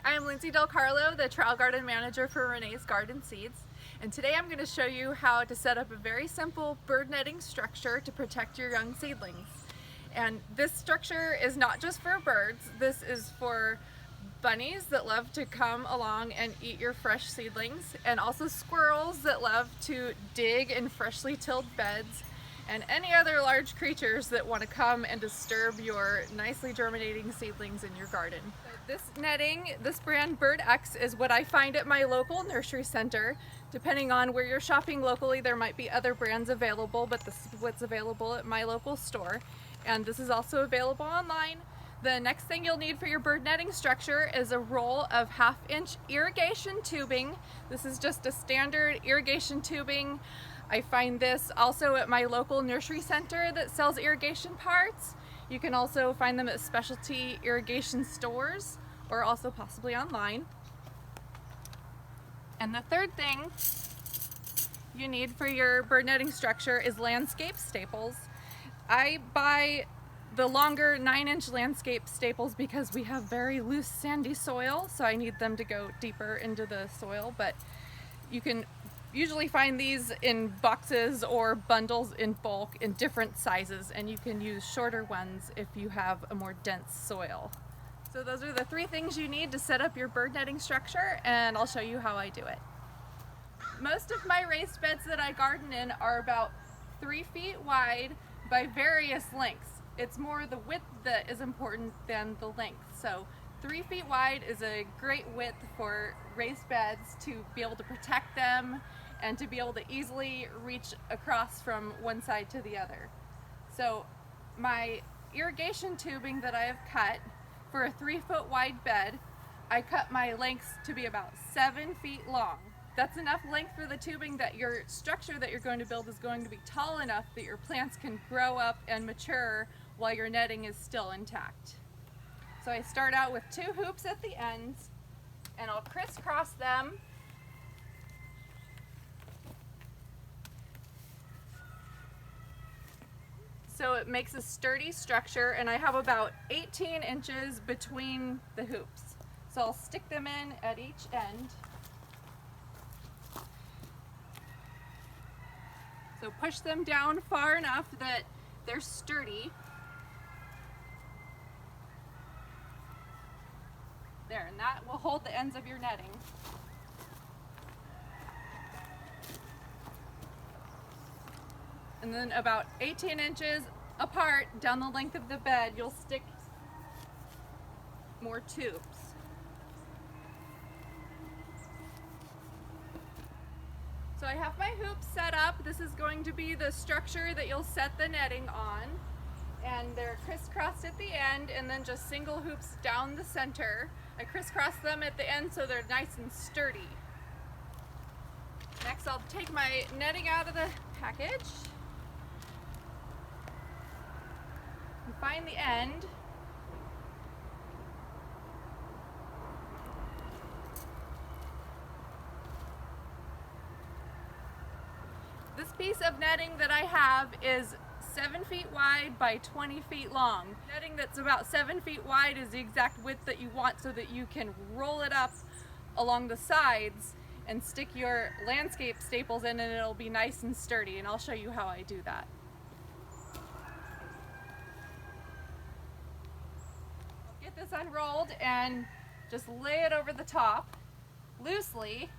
I'm Lindsay Del Carlo, the Trial Garden Manager for Renee's Garden Seeds, and today I'm going to show you how to set up a very simple bird netting structure to protect your young seedlings. And this structure is not just for birds, this is for bunnies that love to come along and eat your fresh seedlings, and also squirrels that love to dig in freshly tilled beds, and any other large creatures that want to come and disturb your nicely germinating seedlings in your garden. This netting, this brand Bird X, is what I find at my local nursery center. Depending on where you're shopping locally, there might be other brands available, but this is what's available at my local store. And this is also available online. The next thing you'll need for your bird netting structure is a roll of 1/2-inch irrigation tubing. This is just a standard irrigation tubing. I find this also at my local nursery center that sells irrigation parts. You can also find them at specialty irrigation stores or also possibly online. And the third thing you need for your bird netting structure is landscape staples. I buy the longer 9-inch landscape staples because we have very loose sandy soil, so I need them to go deeper into the soil, but you can usually find these in boxes or bundles in bulk in different sizes, and you can use shorter ones if you have a more dense soil. So those are the 3 things you need to set up your bird netting structure, and I'll show you how I do it. Most of my raised beds that I garden in are about 3 feet wide by various lengths. It's more the width that is important than the length. So 3 feet wide is a great width for raised beds to be able to protect them and to be able to easily reach across from one side to the other. So my irrigation tubing that I have cut for a 3-foot wide bed, I cut my lengths to be about 7 feet long. That's enough length for the tubing that your structure that you're going to build is going to be tall enough that your plants can grow up and mature while your netting is still intact. So I start out with 2 hoops at the ends, and I'll crisscross them so it makes a sturdy structure, and I have about 18 inches between the hoops. So I'll stick them in at each end. So push them down far enough that they're sturdy. There, and that will hold the ends of your netting. And then about 18 inches apart down the length of the bed, you'll stick more tubes. So I have my hoops set up. This is going to be the structure that you'll set the netting on. And they're crisscrossed at the end, and then just single hoops down the center. I crisscross them at the end so they're nice and sturdy. Next, I'll take my netting out of the package and find the end. This piece of netting that I have is 7 feet wide by 20 feet long. Netting that's about 7 feet wide is the exact width that you want so that you can roll it up along the sides and stick your landscape staples in, and it'll be nice and sturdy, and I'll show you how I do that. I'll get this unrolled and just lay it over the top loosely.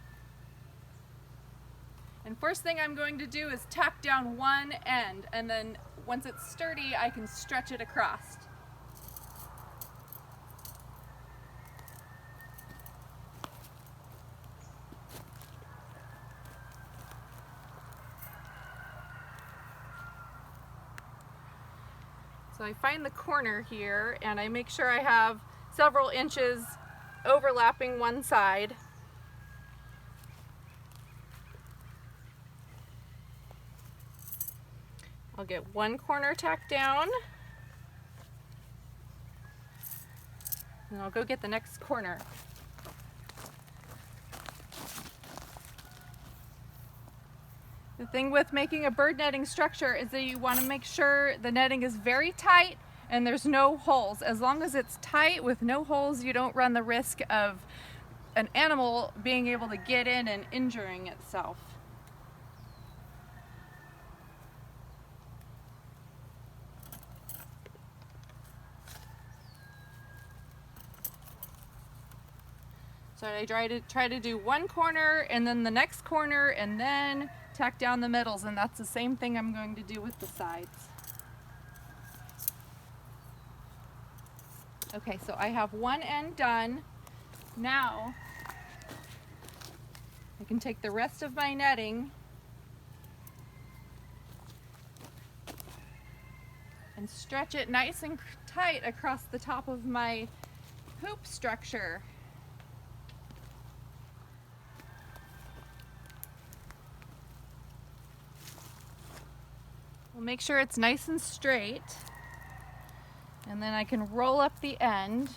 And first thing I'm going to do is tack down one end, and then once it's sturdy, I can stretch it across. So I find the corner here, and I make sure I have several inches overlapping one side. I'll get one corner tacked down, and I'll go get the next corner. The thing with making a bird netting structure is that you want to make sure the netting is very tight and there's no holes. As long as it's tight with no holes, you don't run the risk of an animal being able to get in and injuring itself. So I try to do one corner and then the next corner and then tack down the middles, and that's the same thing I'm going to do with the sides. Okay, so I have one end done. Now I can take the rest of my netting and stretch it nice and tight across the top of my hoop structure. We'll make sure it's nice and straight, and then I can roll up the end.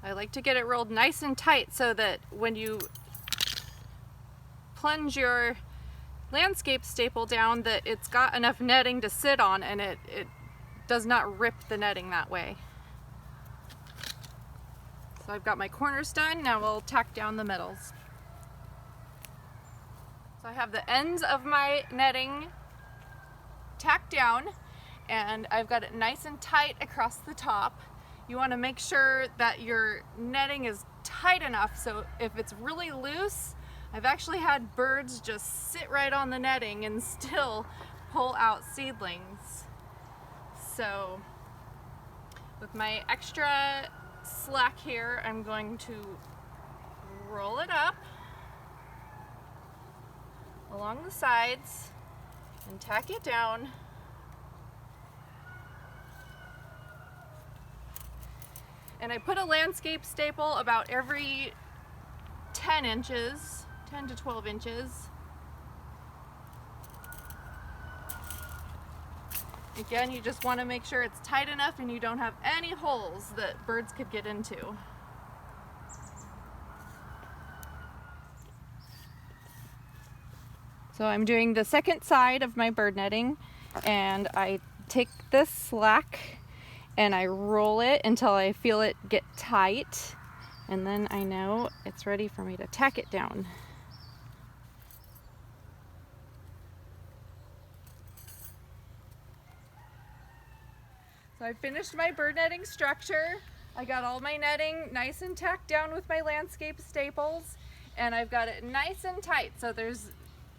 I like to get it rolled nice and tight so that when you plunge your landscape staple down, that it's got enough netting to sit on and it does not rip the netting that way. So I've got my corners done. Now we'll tack down the middles. So I have the ends of my netting tacked down and I've got it nice and tight across the top. You want to make sure that your netting is tight enough, so if it's really loose, I've actually had birds just sit right on the netting and still pull out seedlings. So with my extra slack here, I'm going to roll it up along the sides and tack it down. And I put a landscape staple about every 10 inches, 10 to 12 inches. Again, you just want to make sure it's tight enough and you don't have any holes that birds could get into. So I'm doing the second side of my bird netting, and I take this slack and I roll it until I feel it get tight, and then I know it's ready for me to tack it down. So I finished my bird netting structure. I got all my netting nice and tacked down with my landscape staples, and I've got it nice and tight, so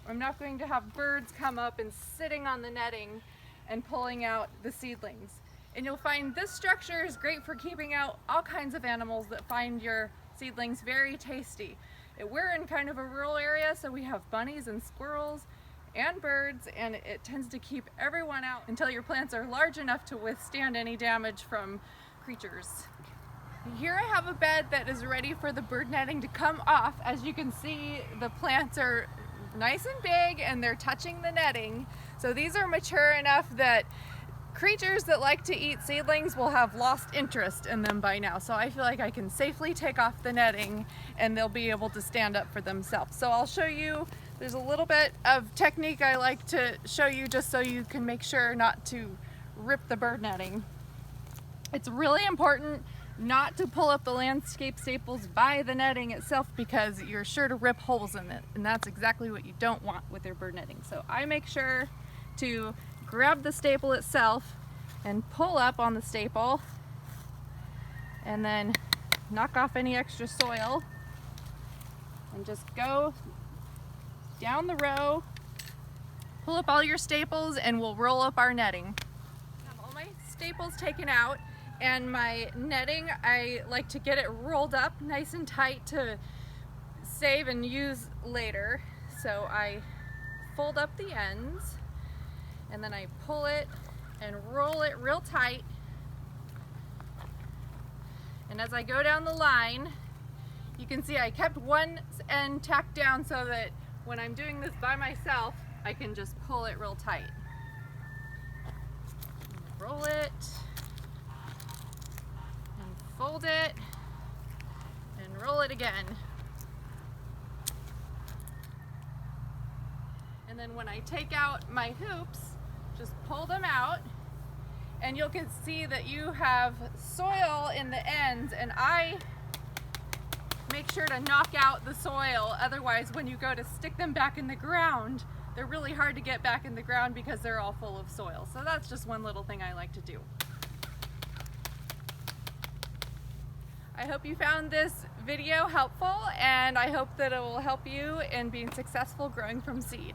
I'm not going to have birds come up and sitting on the netting and pulling out the seedlings. And you'll find this structure is great for keeping out all kinds of animals that find your seedlings very tasty. We're in kind of a rural area, so we have bunnies and squirrels and birds, and it tends to keep everyone out until your plants are large enough to withstand any damage from creatures. Here I have a bed that is ready for the bird netting to come off. As you can see, the plants are nice and big and they're touching the netting. So these are mature enough that creatures that like to eat seedlings will have lost interest in them by now. So I feel like I can safely take off the netting and they'll be able to stand up for themselves. So I'll show you, there's a little bit of technique I like to show you just so you can make sure not to rip the bird netting. It's really important not to pull up the landscape staples by the netting itself, because you're sure to rip holes in it, and that's exactly what you don't want with your bird netting. So I make sure to grab the staple itself and pull up on the staple and then knock off any extra soil and just go down the row, pull up all your staples, and we'll roll up our netting. I have all my staples taken out, and my netting, I like to get it rolled up nice and tight to save and use later. So I fold up the ends and then I pull it and roll it real tight. And as I go down the line, You can see I kept one end tacked down so that when I'm doing this by myself, I can just pull it real tight. Roll it, and fold it, and roll it again. And then when I take out my hoops, just pull them out, and you can see that you have soil in the ends, and I make sure to knock out the soil, otherwise when you go to stick them back in the ground, they're really hard to get back in the ground because they're all full of soil. So that's just one little thing I like to do. I hope you found this video helpful, and I hope that it will help you in being successful growing from seed.